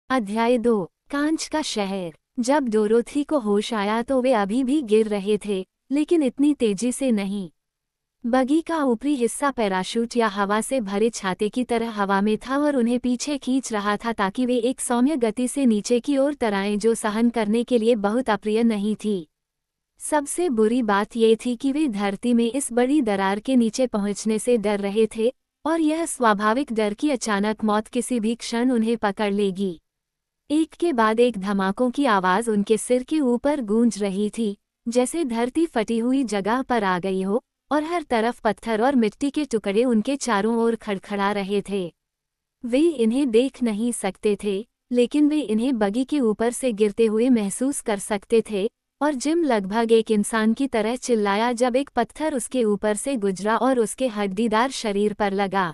अध्याय 2। कांच का शहर। जब डोरोथी को होश आया तो वे अभी भी गिर रहे थे, लेकिन इतनी तेजी से नहीं। बगी का ऊपरी हिस्सा पैराशूट या हवा से भरे छाते की तरह हवा में था और उन्हें पीछे खींच रहा था ताकि वे एक सौम्य गति से नीचे की ओर तराएं जो सहन करने के लिए बहुत अप्रिय नहीं थी। सबसे बुरी बात यह थी कि वे धरती में इस बड़ी दरार के नीचे पहुंचने से डर रहे थे, और यह स्वाभाविक डर कि अचानक मौत किसी भी क्षण उन्हें पकड़ लेगी। एक के बाद एक धमाकों की आवाज उनके सिर के ऊपर गूंज रही थी, जैसे धरती फटी हुई जगह पर आ गई हो, और हर तरफ पत्थर और मिट्टी के टुकड़े उनके चारों ओर खड़खड़ा रहे थे। वे इन्हें देख नहीं सकते थे, लेकिन वे इन्हें बगी के ऊपर से गिरते हुए महसूस कर सकते थे, और जिम लगभग एक इंसान की तरह चिल्लाया जब एक पत्थर उसके ऊपर से गुजरा और उसके हड्डीदार शरीर पर लगा।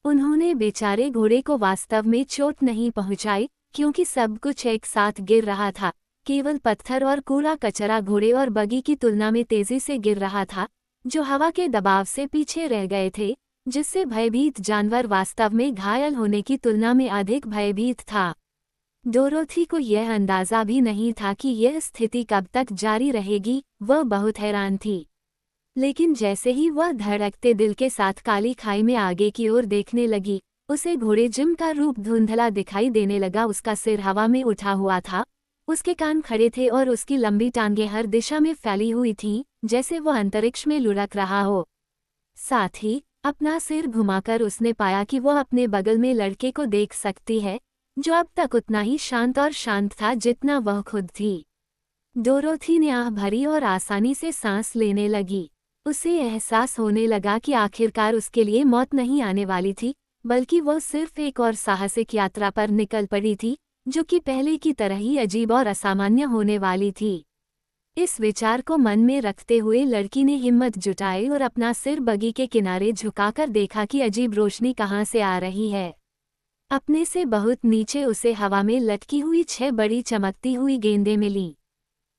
उन्होंने बेचारे घोड़े को वास्तव में चोट नहीं पहुंचाई, क्योंकि सब कुछ एक साथ गिर रहा था। केवल पत्थर और कूड़ा कचरा घोड़े और बगी की तुलना में तेजी से गिर रहा था, जो हवा के दबाव से पीछे रह गए थे, जिससे भयभीत जानवर वास्तव में घायल होने की तुलना में अधिक भयभीत था। डोरोथी को यह अंदाजा भी नहीं था कि यह स्थिति कब तक जारी रहेगी। वह बहुत हैरान थी, लेकिन जैसे ही वह धड़कते दिल के साथ काली खाई में आगे की ओर देखने लगी, उसे घोड़े जिम का रूप धुंधला दिखाई देने लगा। उसका सिर हवा में उठा हुआ था, उसके कान खड़े थे और उसकी लंबी टांगें हर दिशा में फैली हुई थीं, जैसे वह अंतरिक्ष में लुढ़क रहा हो। साथ ही अपना सिर घुमाकर उसने पाया कि वह अपने बगल में लड़के को देख सकती है, जो अब तक उतना ही शांत और शांत था जितना वह खुद थी। डोरोथी ने आह भरी और आसानी से सांस लेने लगी। उसे एहसास होने लगा कि आखिरकार उसके लिए मौत नहीं आने वाली थी, बल्कि वह सिर्फ एक और साहसिक यात्रा पर निकल पड़ी थी, जो कि पहले की तरह ही अजीब और असामान्य होने वाली थी। इस विचार को मन में रखते हुए लड़की ने हिम्मत जुटाई और अपना सिर बगी के किनारे झुकाकर देखा कि अजीब रोशनी कहाँ से आ रही है। अपने से बहुत नीचे उसे हवा में लटकी हुई 6 बड़ी चमकती हुई गेंदें मिलीं।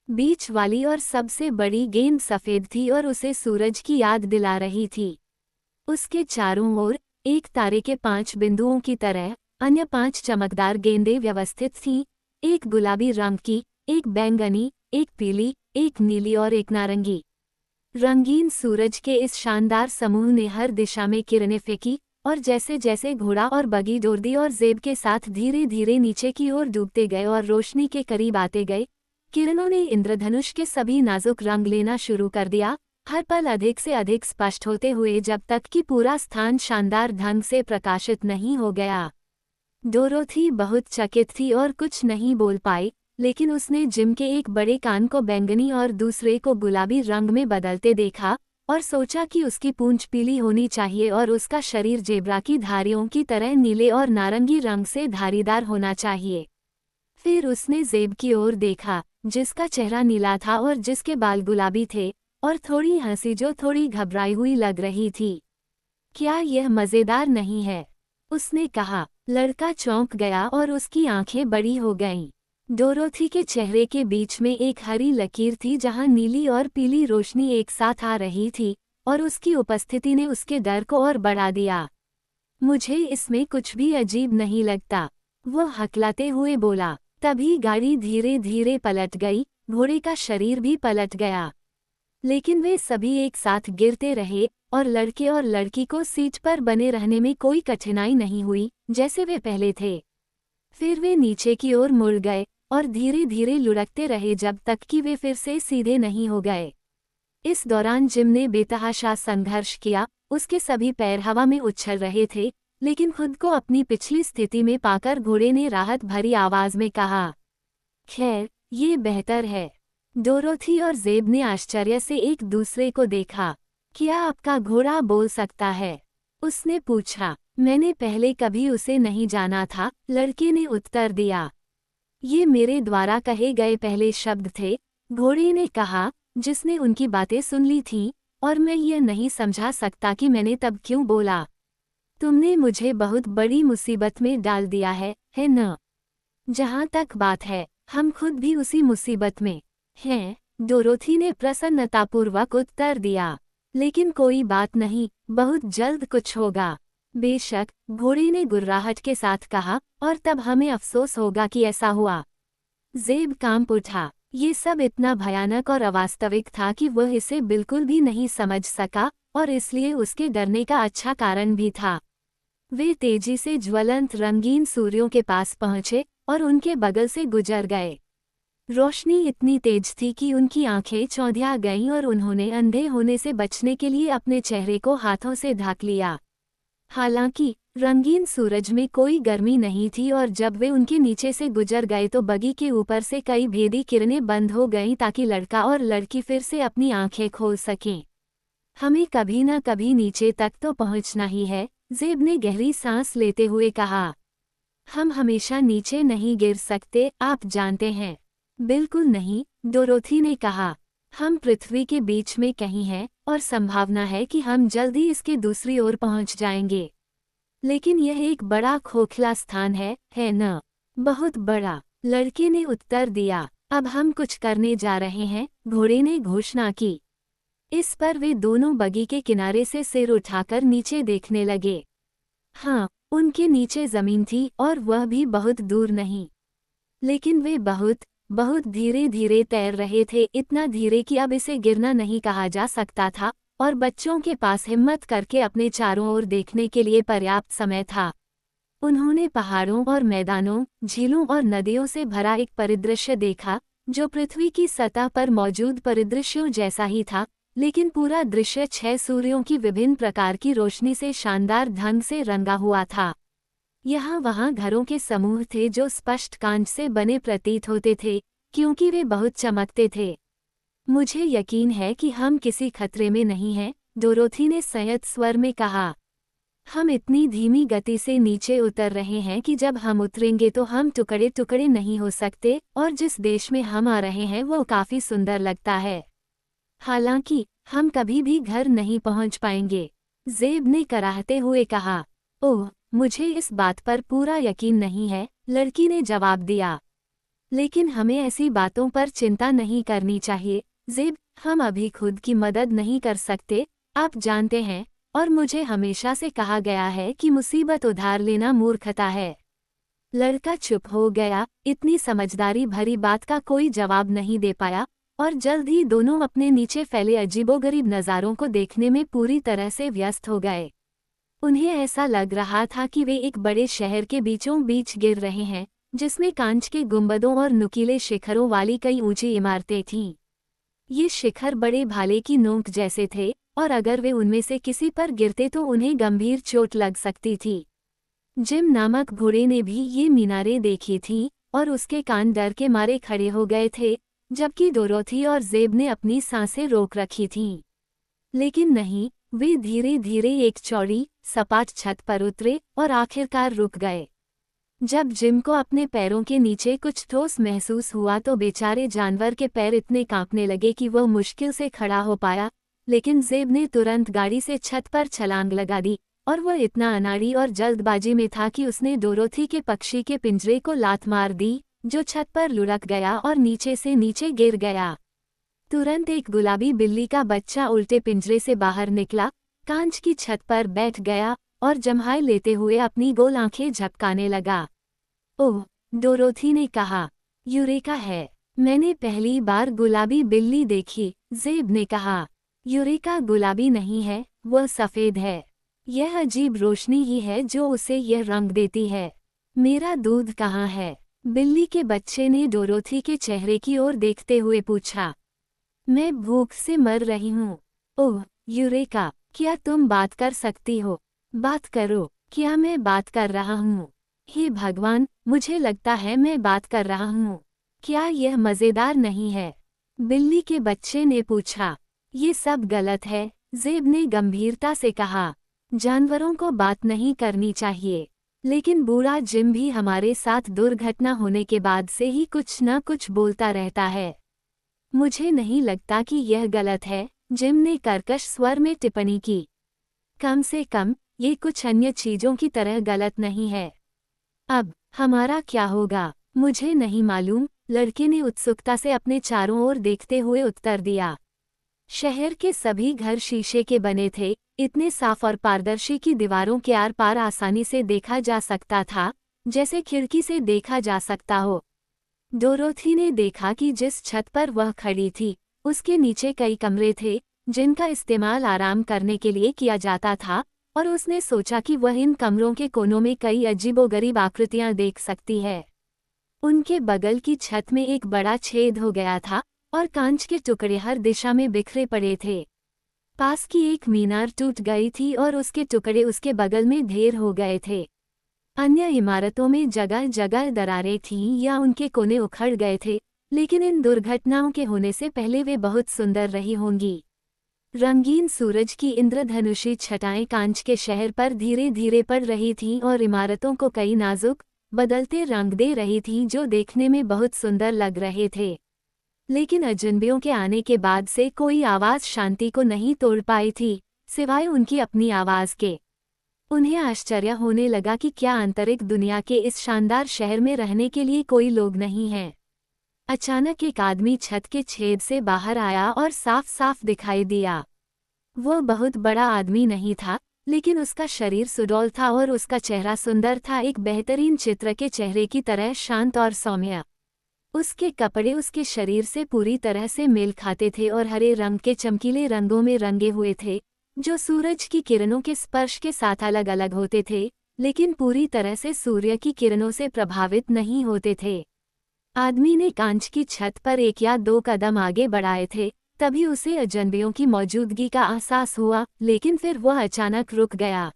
बीच वाली और सबसे बड़ी गेंद सफ़ेद थी और उसे सूरज की याद दिला रही थी। उसके चारों ओर एक तारे के 5 बिंदुओं की तरह अन्य 5 चमकदार गेंदें व्यवस्थित थीं, एक गुलाबी रंग की, एक बैंगनी, एक पीली, एक नीली और एक नारंगी। रंगीन सूरज के इस शानदार समूह ने हर दिशा में किरणें फेंकी, और जैसे जैसे घोड़ा और बगी डोरदी और जेब के साथ धीरे धीरे नीचे की ओर डूबते गए और रोशनी के करीब आते गए, किरणों ने इंद्रधनुष के सभी नाजुक रंग लेना शुरू कर दिया, हर पल अधिक से अधिक स्पष्ट होते हुए जब तक कि पूरा स्थान शानदार ढंग से प्रकाशित नहीं हो गया। डोरोथी बहुत चकित थी और कुछ नहीं बोल पाई, लेकिन उसने जिम के एक बड़े कान को बैंगनी और दूसरे को गुलाबी रंग में बदलते देखा, और सोचा कि उसकी पूंछ पीली होनी चाहिए और उसका शरीर जेब्रा की धारियों की तरह नीले और नारंगी रंग से धारीदार होना चाहिए। फिर उसने जेब की ओर देखा, जिसका चेहरा नीला था और जिसके बाल गुलाबी थे, और थोड़ी हंसी जो थोड़ी घबराई हुई लग रही थी। क्या यह मज़ेदार नहीं है? उसने कहा। लड़का चौंक गया और उसकी आंखें बड़ी हो गईं। डोरोथी के चेहरे के बीच में एक हरी लकीर थी जहां नीली और पीली रोशनी एक साथ आ रही थी, और उसकी उपस्थिति ने उसके डर को और बढ़ा दिया। मुझे इसमें कुछ भी अजीब नहीं लगता, वह हकलाते हुए बोला। तभी गाड़ी धीरे धीरे पलट गई, घोड़े का शरीर भी पलट गया, लेकिन वे सभी एक साथ गिरते रहे, और लड़के और लड़की को सीट पर बने रहने में कोई कठिनाई नहीं हुई, जैसे वे पहले थे। फिर वे नीचे की ओर मुड़ गए और धीरे धीरे लुढ़कते रहे जब तक कि वे फिर से सीधे नहीं हो गए। इस दौरान जिम ने बेतहाशा संघर्ष किया, उसके सभी पैर हवा में उछल रहे थे, लेकिन खुद को अपनी पिछली स्थिति में पाकर घोड़े ने राहत भरी आवाज में कहा, खैर, ये बेहतर है। डोरोथी और जेब ने आश्चर्य से एक दूसरे को देखा। क्या आपका घोड़ा बोल सकता है? उसने पूछा। मैंने पहले कभी उसे नहीं जाना था, लड़के ने उत्तर दिया। ये मेरे द्वारा कहे गए पहले शब्द थे, घोड़े ने कहा, जिसने उनकी बातें सुन ली थीं, और मैं यह नहीं समझा सकता कि मैंने तब क्यों बोला। तुमने मुझे बहुत बड़ी मुसीबत में डाल दिया है न? जहाँ तक बात है, हम खुद भी उसी मुसीबत में हैं, डोरोथी ने प्रसन्नतापूर्वक उत्तर दिया। लेकिन कोई बात नहीं, बहुत जल्द कुछ होगा। बेशक, घोड़े ने गुर्राहट के साथ कहा, और तब हमें अफसोस होगा कि ऐसा हुआ। ज़ेब कांप उठा। ये सब इतना भयानक और अवास्तविक था कि वह इसे बिल्कुल भी नहीं समझ सका, और इसलिए उसके डरने का अच्छा कारण भी था। वे तेजी से ज्वलंत रंगीन सूर्यों के पास पहुंचे और उनके बगल से गुजर गए। रोशनी इतनी तेज थी कि उनकी आंखें चौंधिया गईं और उन्होंने अंधे होने से बचने के लिए अपने चेहरे को हाथों से ढक लिया। हालांकि रंगीन सूरज में कोई गर्मी नहीं थी और जब वे उनके नीचे से गुजर गए तो बगी के ऊपर से कई भेदी किरणें बंद हो गईं ताकि लड़का और लड़की फिर से अपनी आंखें खोल सकें। हमें कभी न कभी नीचे तक तो पहुंचना ही है, ज़ेब ने गहरी सांस लेते हुए कहा। हम हमेशा नीचे नहीं गिर सकते, आप जानते हैं। बिल्कुल नहीं, डोरोथी ने कहा। हम पृथ्वी के बीच में कहीं हैं और संभावना है कि हम जल्दी इसके दूसरी ओर पहुंच जाएंगे। लेकिन यह एक बड़ा खोखला स्थान है न? बहुत बड़ा, लड़के ने उत्तर दिया। अब हम कुछ करने जा रहे हैं, घोड़े ने घोषणा की। इस पर वे दोनों बगी के किनारे से सिर उठाकर नीचे देखने लगे। हाँ, उनके नीचे जमीन थी और वह भी बहुत दूर नहीं। लेकिन वे बहुत बहुत धीरे धीरे तैर रहे थे, इतना धीरे कि अब इसे गिरना नहीं कहा जा सकता था, और बच्चों के पास हिम्मत करके अपने चारों ओर देखने के लिए पर्याप्त समय था। उन्होंने पहाड़ों और मैदानों, झीलों और नदियों से भरा एक परिदृश्य देखा, जो पृथ्वी की सतह पर मौजूद परिदृश्यों जैसा ही था, लेकिन पूरा दृश्य 6 सूर्यों की विभिन्न प्रकार की रोशनी से शानदार ढंग से रंगा हुआ था। यहाँ वहाँ घरों के समूह थे जो स्पष्ट कांच से बने प्रतीत होते थे, क्योंकि वे बहुत चमकते थे। मुझे यकीन है कि हम किसी खतरे में नहीं हैं, डोरोथी ने संयत स्वर में कहा। हम इतनी धीमी गति से नीचे उतर रहे हैं कि जब हम उतरेंगे तो हम टुकड़े टुकड़े नहीं हो सकते, और जिस देश में हम आ रहे हैं वो काफ़ी सुंदर लगता है। हालांकि हम कभी भी घर नहीं पहुंच पाएंगे, ज़ेब ने कराहते हुए कहा। ओह, मुझे इस बात पर पूरा यकीन नहीं है, लड़की ने जवाब दिया। लेकिन हमें ऐसी बातों पर चिंता नहीं करनी चाहिए, ज़ेब, हम अभी खुद की मदद नहीं कर सकते, आप जानते हैं, और मुझे हमेशा से कहा गया है कि मुसीबत उधार लेना मूर्खता है। लड़का चुप हो गया, इतनी समझदारी भरी बात का कोई जवाब नहीं दे पाया, और जल्द ही दोनों अपने नीचे फैले अजीबोगरीब नज़ारों को देखने में पूरी तरह से व्यस्त हो गए। उन्हें ऐसा लग रहा था कि वे एक बड़े शहर के बीचों बीच गिर रहे हैं, जिसमें कांच के गुंबदों और नुकीले शिखरों वाली कई ऊंची इमारतें थीं। ये शिखर बड़े भाले की नोक जैसे थे, और अगर वे उनमें से किसी पर गिरते तो उन्हें गंभीर चोट लग सकती थी। जिम नामक घोड़े ने भी ये मीनारें देखी थीं, और उसके कान डर के मारे खड़े हो गए थे, जबकि डोरोथी और ज़ेब ने अपनी सांसें रोक रखी थीं। लेकिन नहीं, वे धीरे धीरे एक चौड़ी, सपाट छत पर उतरे और आखिरकार रुक गए। जब जिम को अपने पैरों के नीचे कुछ ठोस महसूस हुआ तो बेचारे जानवर के पैर इतने कांपने लगे कि वह मुश्किल से खड़ा हो पाया, लेकिन ज़ेब ने तुरंत गाड़ी से छत पर छलांग लगा दी, और वह इतना अनाड़ी और जल्दबाजी में था कि उसने डोरोथी के पक्षी के पिंजरे को लात मार दी, जो छत पर लुढ़क गया और नीचे से नीचे गिर गया। तुरंत एक गुलाबी बिल्ली का बच्चा उल्टे पिंजरे से बाहर निकला, कांच की छत पर बैठ गया और जम्हाई लेते हुए अपनी गोल आंखें झपकाने लगा। ओह, डोरोथी ने कहा, यूरेका है। मैंने पहली बार गुलाबी बिल्ली देखी, ज़ेब ने कहा। यूरेका गुलाबी नहीं है, वह सफ़ेद है। यह अजीब रोशनी ही है जो उसे यह रंग देती है। मेरा दूध कहाँ है? बिल्ली के बच्चे ने डोरोथी के चेहरे की ओर देखते हुए पूछा। मैं भूख से मर रही हूँ। ओह, यूरेका, क्या तुम बात कर सकती हो? बात करो। क्या मैं बात कर रहा हूँ? हे भगवान, मुझे लगता है मैं बात कर रहा हूँ। क्या यह मज़ेदार नहीं है? बिल्ली के बच्चे ने पूछा। ये सब गलत है, ज़ेब ने गंभीरता से कहा। जानवरों को बात नहीं करनी चाहिए। लेकिन बूढ़ा जिम भी हमारे साथ दुर्घटना होने के बाद से ही कुछ न कुछ बोलता रहता है। मुझे नहीं लगता कि यह गलत है, जिम ने कर्कश स्वर में टिप्पणी की। कम से कम, ये कुछ अन्य चीज़ों की तरह गलत नहीं है। अब, हमारा क्या होगा? मुझे नहीं मालूम, लड़के ने उत्सुकता से अपने चारों ओर देखते हुए उत्तर दिया। शहर के सभी घर शीशे के बने थे, इतने साफ और पारदर्शी कि दीवारों के आर पार आसानी से देखा जा सकता था, जैसे खिड़की से देखा जा सकता हो। डोरोथी ने देखा कि जिस छत पर वह खड़ी थी, उसके नीचे कई कमरे थे, जिनका इस्तेमाल आराम करने के लिए किया जाता था, और उसने सोचा कि वह इन कमरों के कोनों में कई अजीबोगरीब आकृतियां देख सकती है। उनके बगल की छत में एक बड़ा छेद हो गया था, और कांच के टुकड़े हर दिशा में बिखरे पड़े थे। पास की एक मीनार टूट गई थी और उसके टुकड़े उसके बगल में ढेर हो गए थे। अन्य इमारतों में जगह जगह दरारें थीं या उनके कोने उखड़ गए थे, लेकिन इन दुर्घटनाओं के होने से पहले वे बहुत सुंदर रही होंगी। रंगीन सूरज की इंद्रधनुषी छटाएं कांच के शहर पर धीरे धीरे पड़ रही थीं और इमारतों को कई नाजुक, बदलते रंग दे रही थीं जो देखने में बहुत सुंदर लग रहे थे। लेकिन अजनबियों के आने के बाद से कोई आवाज़ शांति को नहीं तोड़ पाई थी, सिवाय उनकी अपनी आवाज़ के। उन्हें आश्चर्य होने लगा कि क्या आंतरिक दुनिया के इस शानदार शहर में रहने के लिए कोई लोग नहीं हैं। अचानक एक आदमी छत के छेद से बाहर आया और साफ साफ दिखाई दिया। वह बहुत बड़ा आदमी नहीं था, लेकिन उसका शरीर सुडौल था और उसका चेहरा सुंदर था, एक बेहतरीन चित्र के चेहरे की तरह शांत और सौम्य। उसके कपड़े उसके शरीर से पूरी तरह से मेल खाते थे और हरे रंग के चमकीले रंगों में रंगे हुए थे, जो सूरज की किरणों के स्पर्श के साथ अलग अलग होते थे, लेकिन पूरी तरह से सूर्य की किरणों से प्रभावित नहीं होते थे। आदमी ने कांच की छत पर एक या दो कदम आगे बढ़ाए थे, तभी उसे अजनबियों की मौजूदगी का एहसास हुआ, लेकिन फिर वह अचानक रुक गया।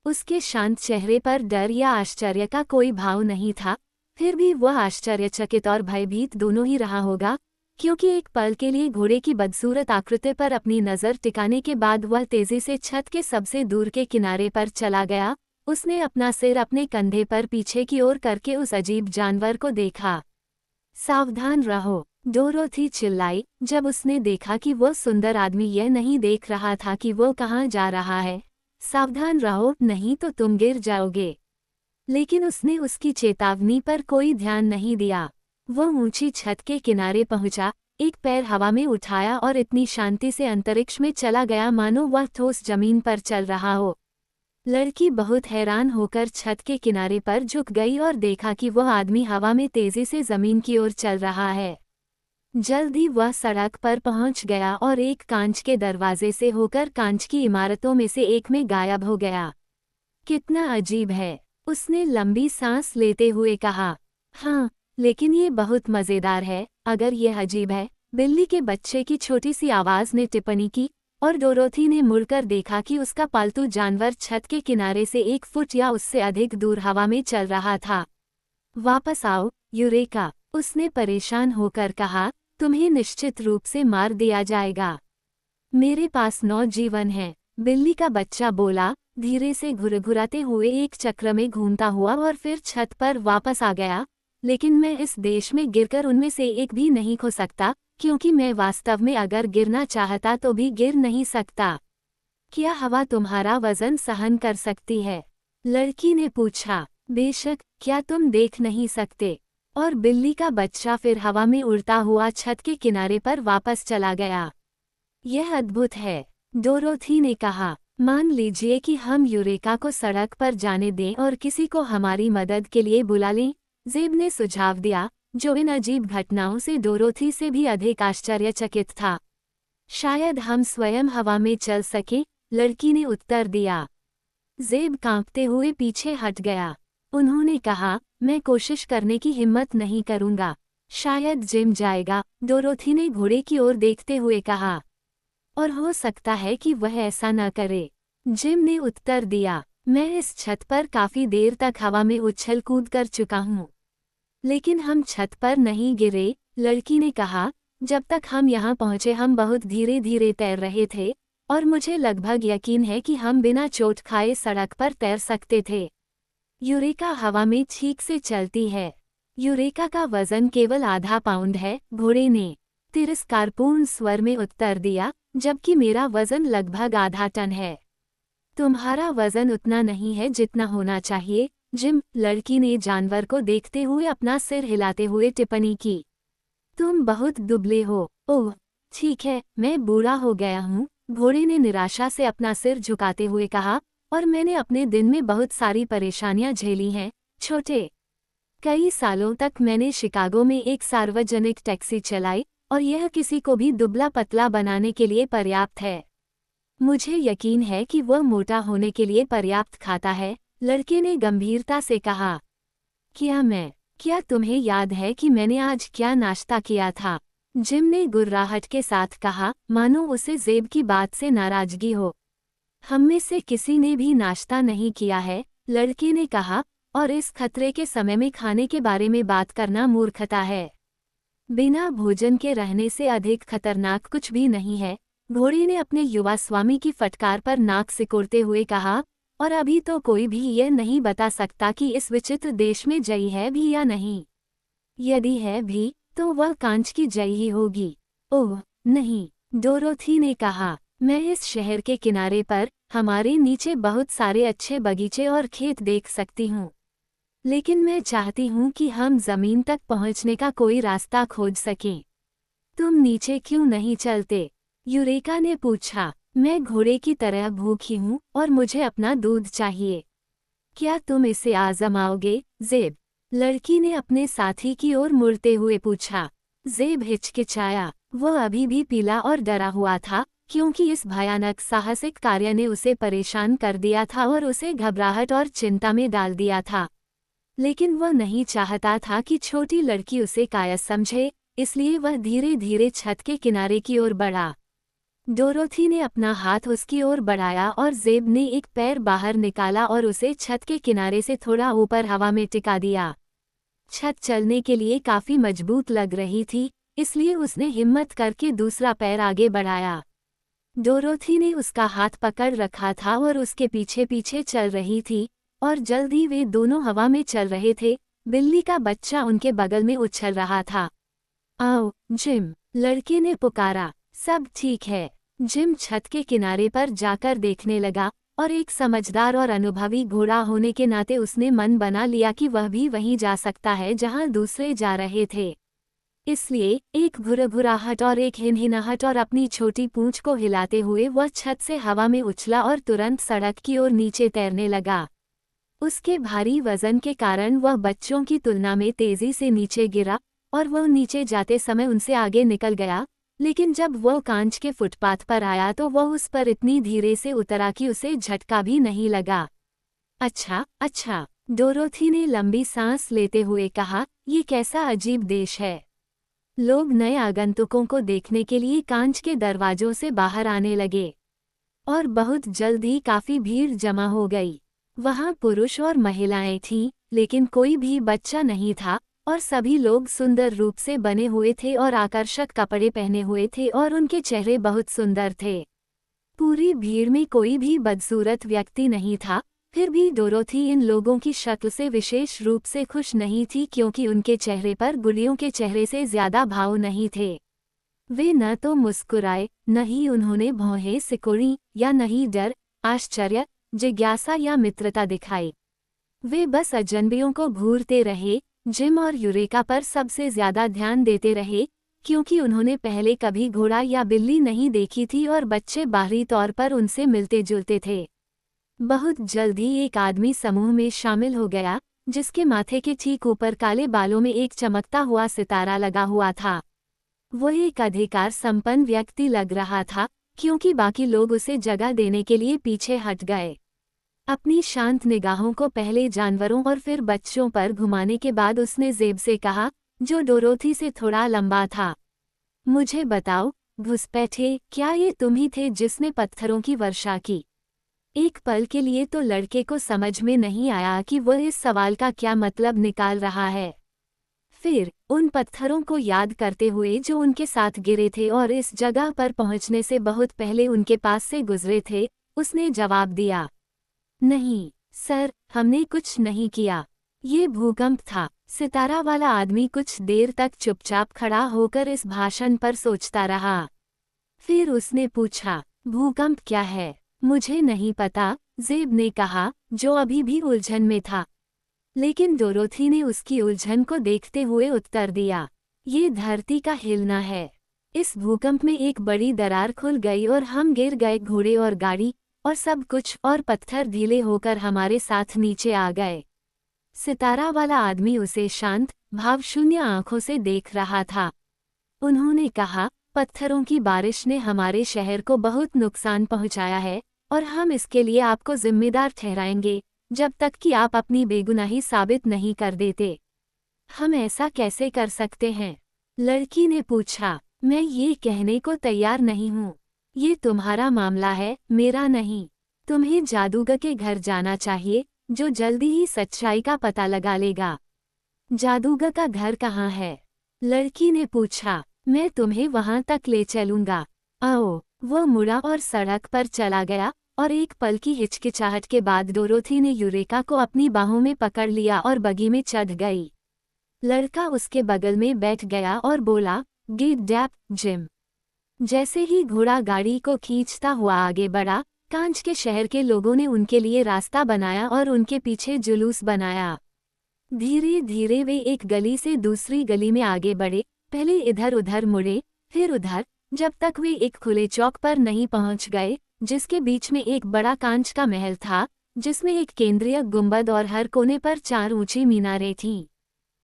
उसके शांत चेहरे पर डर या आश्चर्य का कोई भाव नहीं था, फिर भी वह आश्चर्यचकित और भयभीत दोनों ही रहा होगा, क्योंकि एक पल के लिए घोड़े की बदसूरत आकृति पर अपनी नज़र टिकाने के बाद वह तेजी से छत के सबसे दूर के किनारे पर चला गया। उसने अपना सिर अपने कंधे पर पीछे की ओर करके उस अजीब जानवर को देखा। सावधान रहो, डोरोथी चिल्लाई, जब उसने देखा कि वह सुंदर आदमी यह नहीं देख रहा था कि वह कहाँ जा रहा है। सावधान रहो, नहीं तो तुम गिर जाओगे। लेकिन उसने उसकी चेतावनी पर कोई ध्यान नहीं दिया। वह ऊंची छत के किनारे पहुंचा, एक पैर हवा में उठाया और इतनी शांति से अंतरिक्ष में चला गया मानो वह ठोस जमीन पर चल रहा हो। लड़की बहुत हैरान होकर छत के किनारे पर झुक गई और देखा कि वह आदमी हवा में तेजी से जमीन की ओर चल रहा है। जल्द ही वह सड़क पर पहुंच गया और एक कांच के दरवाजे से होकर कांच की इमारतों में से एक में गायब हो गया। कितना अजीब है, उसने लंबी सांस लेते हुए कहा। हाँ, लेकिन ये बहुत मज़ेदार है। अगर यह अजीब है, बिल्ली के बच्चे की छोटी सी आवाज़ ने टिप्पणी की, और डोरोथी ने मुड़कर देखा कि उसका पालतू जानवर छत के किनारे से 1 फुट या उससे अधिक दूर हवा में चल रहा था। वापस आओ, यूरेका, उसने परेशान होकर कहा, तुम्हें निश्चित रूप से मार दिया जाएगा। मेरे पास 9 जीवन हैं, बिल्ली का बच्चा बोला, धीरे से घुरघुराते हुए एक चक्र में घूमता हुआ और फिर छत पर वापस आ गया। लेकिन मैं इस देश में गिरकर उनमें से एक भी नहीं खो सकता, क्योंकि मैं वास्तव में अगर गिरना चाहता तो भी गिर नहीं सकता। क्या हवा तुम्हारा वजन सहन कर सकती है? लड़की ने पूछा। बेशक, क्या तुम देख नहीं सकते? और बिल्ली का बच्चा फिर हवा में उड़ता हुआ छत के किनारे पर वापस चला गया। यह अद्भुत है, डोरोथी ने कहा। मान लीजिए कि हम यूरेका को सड़क पर जाने दें और किसी को हमारी मदद के लिए बुला लें, ज़ेब ने सुझाव दिया, जो इन अजीब घटनाओं से डोरोथी से भी अधिक आश्चर्यचकित था। शायद हम स्वयं हवा में चल सकें, लड़की ने उत्तर दिया। ज़ेब कांपते हुए पीछे हट गया। उन्होंने कहा, मैं कोशिश करने की हिम्मत नहीं करूंगा। शायद जिम जाएगा, डोरोथी ने घोड़े की ओर देखते हुए कहा। और हो सकता है कि वह ऐसा न करे, जिम ने उत्तर दिया। मैं इस छत पर काफी देर तक हवा में उछल कूद कर चुका हूँ। लेकिन हम छत पर नहीं गिरे, लड़की ने कहा। जब तक हम यहाँ पहुँचे हम बहुत धीरे धीरे तैर रहे थे, और मुझे लगभग यकीन है कि हम बिना चोट खाए सड़क पर तैर सकते थे। यूरेका हवा में ठीक से चलती है। यूरेका का वजन केवल आधा पाउंड है, घोड़े ने तिरस्कारपूर्ण स्वर में उत्तर दिया, जबकि मेरा वजन लगभग आधा टन है। तुम्हारा वजन उतना नहीं है जितना होना चाहिए, जिम, लड़की ने जानवर को देखते हुए अपना सिर हिलाते हुए टिप्पणी की। तुम बहुत दुबले हो। ओह, ठीक है, मैं बूढ़ा हो गया हूँ, घोड़े ने निराशा से अपना सिर झुकाते हुए कहा, और मैंने अपने दिन में बहुत सारी परेशानियां झेली हैं, छोटे। कई सालों तक मैंने शिकागो में एक सार्वजनिक टैक्सी चलाई, और यह किसी को भी दुबला पतला बनाने के लिए पर्याप्त है। मुझे यकीन है कि वह मोटा होने के लिए पर्याप्त खाता है, लड़के ने गंभीरता से कहा। क्या तुम्हें याद है कि मैंने आज क्या नाश्ता किया था? जिम ने गुर्राहट के साथ कहा, मानो उसे ज़ेब की बात से नाराजगी हो। हम में से किसी ने भी नाश्ता नहीं किया है, लड़के ने कहा, और इस खतरे के समय में खाने के बारे में बात करना मूर्खता है। बिना भोजन के रहने से अधिक खतरनाक कुछ भी नहीं है, घोड़े ने अपने युवा स्वामी की फटकार पर नाक सिकोड़ते हुए कहा, और अभी तो कोई भी यह नहीं बता सकता कि इस विचित्र देश में जई है भी या नहीं। यदि है भी, तो वह कांच की जई ही होगी। ओह नहीं, डोरोथी ने कहा, मैं इस शहर के किनारे पर हमारे नीचे बहुत सारे अच्छे बगीचे और खेत देख सकती हूँ। लेकिन मैं चाहती हूँ कि हम जमीन तक पहुँचने का कोई रास्ता खोज सकें। तुम नीचे क्यों नहीं चलते? यूरेका ने पूछा। मैं घोड़े की तरह भूखी हूँ और मुझे अपना दूध चाहिए। क्या तुम इसे आजमाओगे, ज़ेब? लड़की ने अपने साथी की ओर मुड़ते हुए पूछा। ज़ेब हिचकिचाया। वह अभी भी पीला और डरा हुआ था, क्योंकि इस भयानक साहसिक कार्य ने उसे परेशान कर दिया था और उसे घबराहट और चिंता में डाल दिया था। लेकिन वह नहीं चाहता था कि छोटी लड़की उसे कायस समझे, इसलिए वह धीरे धीरे छत के किनारे की ओर बढ़ा। डोरोथी ने अपना हाथ उसकी ओर बढ़ाया और ज़ेब ने एक पैर बाहर निकाला और उसे छत के किनारे से थोड़ा ऊपर हवा में टिका दिया। छत चलने के लिए काफी मजबूत लग रही थी, इसलिए उसने हिम्मत करके दूसरा पैर आगे बढ़ाया। डोरोथी ने उसका हाथ पकड़ रखा था और उसके पीछे पीछे चल रही थी, और जल्द ही वे दोनों हवा में चल रहे थे। बिल्ली का बच्चा उनके बगल में उछल रहा था। आओ, जिम, लड़के ने पुकारा। सब ठीक है। जिम छत के किनारे पर जाकर देखने लगा, और एक समझदार और अनुभवी घोड़ा होने के नाते उसने मन बना लिया कि वह भी वहीं जा सकता है जहां दूसरे जा रहे थे। इसलिए एक घुरघुराहट और एक हिनहिनाहट और अपनी छोटी पूंछ को हिलाते हुए वह छत से हवा में उछला और तुरंत सड़क की ओर नीचे तैरने लगा। उसके भारी वजन के कारण वह बच्चों की तुलना में तेजी से नीचे गिरा, और वह नीचे जाते समय उनसे आगे निकल गया, लेकिन जब वह कांच के फुटपाथ पर आया तो वह उस पर इतनी धीरे से उतरा कि उसे झटका भी नहीं लगा। अच्छा, डोरोथी ने लंबी सांस लेते हुए कहा, ये कैसा अजीब देश है। लोग नए आगंतुकों को देखने के लिए कांच के दरवाजों से बाहर आने लगे, और बहुत जल्द ही काफी भीड़ जमा हो गई। वहां पुरुष और महिलाएं थीं, लेकिन कोई भी बच्चा नहीं था, और सभी लोग सुंदर रूप से बने हुए थे और आकर्षक कपड़े पहने हुए थे और उनके चेहरे बहुत सुंदर थे। पूरी भीड़ में कोई भी बदसूरत व्यक्ति नहीं था, फिर भी डोरोथी इन लोगों की शक्ल से विशेष रूप से खुश नहीं थी, क्योंकि उनके चेहरे पर गुलियों के चेहरे से ज्यादा भाव नहीं थे। वे न तो मुस्कुराए, न ही उन्होंने भौहें सिकोड़ी, या न ही डर, आश्चर्य, जिज्ञासा या मित्रता दिखाई। वे बस अजनबियों को घूरते रहे। जिम और यूरेका पर सबसे ज्यादा ध्यान देते रहे, क्योंकि उन्होंने पहले कभी घोड़ा या बिल्ली नहीं देखी थी और बच्चे बाहरी तौर पर उनसे मिलते जुलते थे। बहुत जल्द ही एक आदमी समूह में शामिल हो गया, जिसके माथे के ठीक ऊपर काले बालों में एक चमकता हुआ सितारा लगा हुआ था। वह एक अधिकार संपन्न व्यक्ति लग रहा था, क्योंकि बाकी लोग उसे जगह देने के लिए पीछे हट गए। अपनी शांत निगाहों को पहले जानवरों और फिर बच्चों पर घुमाने के बाद उसने ज़ेब से कहा, जो डोरोथी से थोड़ा लंबा था, मुझे बताओ, घुसपैठे, क्या ये तुम ही थे जिसने पत्थरों की वर्षा की? एक पल के लिए तो लड़के को समझ में नहीं आया कि वह इस सवाल का क्या मतलब निकाल रहा है। फिर उन पत्थरों को याद करते हुए जो उनके साथ गिरे थे और इस जगह पर पहुंचने से बहुत पहले उनके पास से गुजरे थे, उसने जवाब दिया, नहीं सर, हमने कुछ नहीं किया। ये भूकंप था। सितारा वाला आदमी कुछ देर तक चुपचाप खड़ा होकर इस भाषण पर सोचता रहा। फिर उसने पूछा, भूकंप क्या है? मुझे नहीं पता, ज़ेब ने कहा, जो अभी भी उलझन में था। लेकिन डोरोथी ने उसकी उलझन को देखते हुए उत्तर दिया, ये धरती का हिलना है। इस भूकंप में एक बड़ी दरार खुल गई और हम गिर गए, घोड़े और गाड़ी और सब कुछ, और पत्थर ढीले होकर हमारे साथ नीचे आ गए। सितारा वाला आदमी उसे शांत, भावशून्य आंखों से देख रहा था। उन्होंने कहा, पत्थरों की बारिश ने हमारे शहर को बहुत नुकसान पहुंचाया है और हम इसके लिए आपको जिम्मेदार ठहराएंगे जब तक कि आप अपनी बेगुनाही साबित नहीं कर देते। हम ऐसा कैसे कर सकते हैं? लड़की ने पूछा। मैं ये कहने को तैयार नहीं हूँ। ये तुम्हारा मामला है, मेरा नहीं। तुम्हें जादूगर के घर जाना चाहिए, जो जल्दी ही सच्चाई का पता लगा लेगा। जादूगर का घर कहाँ है? लड़की ने पूछा। मैं तुम्हें वहां तक ले चलूंगा। आओ। वो मुड़ा और सड़क पर चला गया, और एक पल की हिचकिचाहट के बाद डोरोथी ने यूरेका को अपनी बाहों में पकड़ लिया और बगी में चढ़ गई। लड़का उसके बगल में बैठ गया और बोला, गिड डैप, जिम। जैसे ही घोड़ा गाड़ी को खींचता हुआ आगे बढ़ा, कांच के शहर के लोगों ने उनके लिए रास्ता बनाया और उनके पीछे जुलूस बनाया। धीरे धीरे वे एक गली से दूसरी गली में आगे बढ़े, पहले इधर उधर मुड़े, फिर उधर, जब तक वे एक खुले चौक पर नहीं पहुंच गए, जिसके बीच में एक बड़ा कांच का महल था, जिसमें एक केंद्रीय गुंबद और हर कोने पर 4 ऊंची मीनारें थीं।